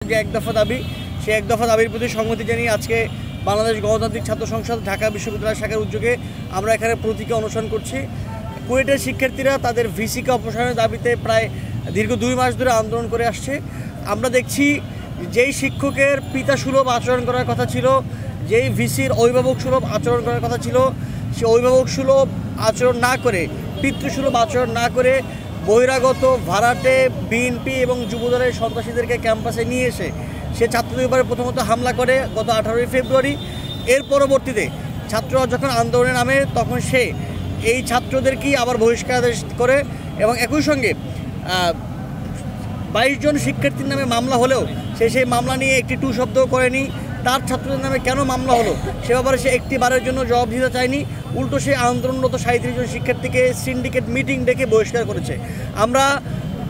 যে এক দফা দাবি, সেই এক দফা দাবির প্রতি সংহতি জানিয়ে আজকে বাংলাদেশ গণতান্ত্রিক ছাত্র সংসদ ঢাকা বিশ্ববিদ্যালয় শাখার উদ্যোগে আমরা এখানে প্রতীকী অনুসরণ করছি। কুয়েটের শিক্ষার্থীরা তাদের ভিসিকে অপসারণের দাবিতে প্রায় দীর্ঘ 2 মাস ধরে আন্দোলন করে আসছে। আমরা দেখছি যেই শিক্ষকের পিতাসুলভ আচরণ করার কথা ছিল, যেই ভিসির অভিভাবক সুলভ আচরণ করার কথা ছিল, সে অভিভাবক সুলভ আচরণ না করে, পিতৃসুলভ আচরণ না করে বহিরাগত ভাড়াটে বিএনপি এবং যুবদলের সন্ত্রাসীদেরকে ক্যাম্পাসে নিয়ে এসে সে ছাত্রদের উপরে প্রথমত হামলা করে গত 18 ফেব্রুয়ারি। এর পরবর্তীতে ছাত্ররা যখন আন্দোলনে নামে তখন সে এই ছাত্রদেরকেই আবার বহিষ্কার করে এবং একই সঙ্গে 22 জন শিক্ষার্থীর নামে মামলা হলেও সে সেই মামলা নিয়ে একটি টু শব্দও করেনি। তার ছাত্রদের নামে কেন মামলা হলো সে ব্যাপারে সে একটি বারের জন্য জবাব দিতে চায়নি। উল্টো সে আন্দোলনরত 37 জন শিক্ষার্থীকে সিন্ডিকেট মিটিং ডেকে বহিষ্কার করেছে। আমরা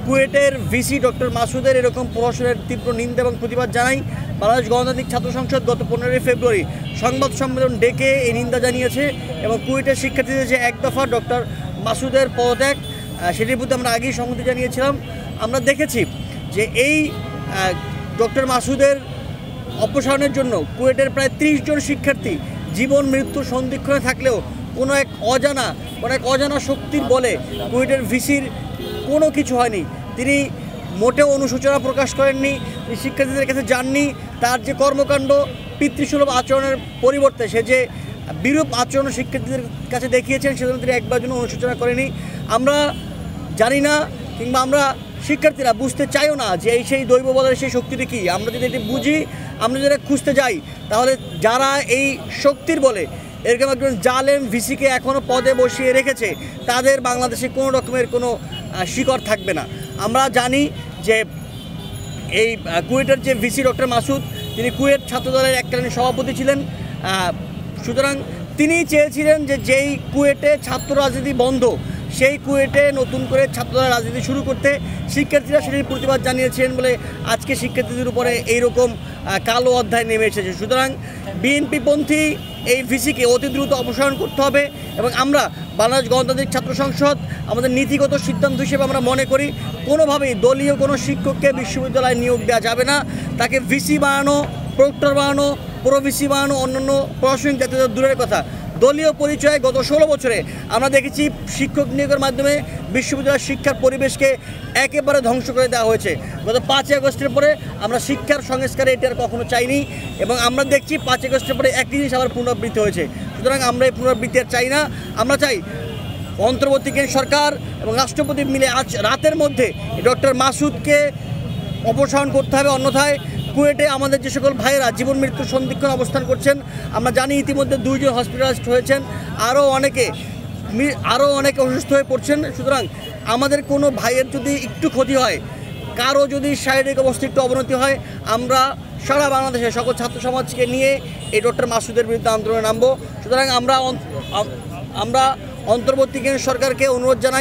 কুয়েটের ভিসি ডক্টর মাসুদের এরকম প্রহসনের তীব্র নিন্দা এবং প্রতিবাদ জানাই। বাংলাদেশ গণতান্ত্রিক ছাত্র সংসদ গত 15 ফেব্রুয়ারি সংবাদ সম্মেলন ডেকে এই নিন্দা জানিয়েছে এবং কুয়েটের শিক্ষার্থীদের যে এক দফা ডক্টর মাসুদের পদত্যাগ সেটির প্রতি আমরা আগেই সংহতি জানিয়েছিলাম। আমরা দেখেছি যে এই ডক্টর মাসুদের অপসারণের জন্য কুয়েটের প্রায় 30 জন শিক্ষার্থী জীবন মৃত্যুর সন্ধিক্ষণে থাকলেও কোনো এক অজানা শক্তির বলে কুয়েটের ভিসির কোনো কিছু হয়নি। তিনি মোটেও অনুশোচনা প্রকাশ করেননি, তিনি শিক্ষার্থীদের কাছে যাননি। তার যে কর্মকাণ্ড পিতৃসুলভ আচরণের পরিবর্তে সে যে বিরূপ আচরণ শিক্ষার্থীদের কাছে দেখিয়েছেন সেজন্য তিনি একবার জন্য অনুশোচনা করেনি। আমরা জানি না কিংবা আমরা শিক্ষার্থীরা বুঝতে চাইও না যে সেই দৈব বলের সেই শক্তিটি কী। আমরা যদি এটি বুঝি, আমরা যদি খুঁজতে যাই, তাহলে যারা এই শক্তির বলে এরকম একজন জালেম ভিসিকে এখনও পদে বসিয়ে রেখেছে তাদের বাংলাদেশে কোনো রকমের কোনো শিকড় থাকবে না। আমরা জানি যে এই কুয়েটের যে ভিসি ডক্টর মাসুদ তিনি কুয়েট ছাত্রদলের এককালীন সভাপতি ছিলেন। সুতরাং তিনি চেয়েছিলেন যে যেই কুয়েটে ছাত্র রাজনীতি বন্ধ সেই কুয়েটে নতুন করে ছাত্রদলের রাজনীতি শুরু করতে শিক্ষার্থীরা সেটির প্রতিবাদ জানিয়েছেন বলে আজকে শিক্ষার্থীদের উপরে এইরকম কালো অধ্যায় নেমে এসেছে। সুতরাং বিএনপিপন্থী এই ভিসিকে অতি দ্রুত অপসারণ করতে হবে এবং আমরা বাংলাদেশ গণতান্ত্রিক ছাত্র সংসদ আমাদের নীতিগত সিদ্ধান্ত হিসেবে আমরা মনে করি কোনোভাবেই দলীয় কোনো শিক্ষককে বিশ্ববিদ্যালয়ে নিয়োগ দেওয়া যাবে না। তাকে ভিসি বানানো, প্রক্টর বানানো, প্রো-ভিসি বানানো অন্যান্য প্রশাসনিক জাতীয় দূরের কথা, দলীয় পরিচয়ে গত 16 বছরে আমরা দেখেছি শিক্ষক নিয়োগের মাধ্যমে বিশ্ববিদ্যালয়ের শিক্ষার পরিবেশকে একেবারে ধ্বংস করে দেওয়া হয়েছে। গত 5 আগস্টের পরে আমরা শিক্ষার সংস্কারে এটি আর কখনো চাইনি এবং আমরা দেখছি 5 আগস্টের পরে একই জিনিস আবার পুনরাবৃত্তি হয়েছে। সুতরাং আমরা এই পুনরাবৃত্তি আর চাই না। আমরা চাই অন্তর্বর্তীকালীন সরকার এবং রাষ্ট্রপতি মিলে আজ রাতের মধ্যে ডক্টর মাসুদকে অপসারণ করতে হবে, অন্যথায় কুয়েটে আমাদের যে সকল ভাইয়েরা জীবন মৃত্যুর সন্ধিক্ষণ অবস্থান করছেন, আমরা জানি ইতিমধ্যে 2 জন হসপিটালাইজড হয়েছেন, আরও অনেকে অসুস্থ হয়ে পড়ছেন। সুতরাং আমাদের কোনো ভাইয়ের যদি একটু ক্ষতি হয়, কারো যদি শারীরিক অবস্থা একটু অবনতি হয়, আমরা সারা বাংলাদেশের সকল ছাত্র সমাজকে নিয়ে এই ডক্টর মাসুদের বিরুদ্ধে আন্দোলনে নামব। সুতরাং আমরা অন্তর্বর্তীকালীন সরকারকে অনুরোধ জানাই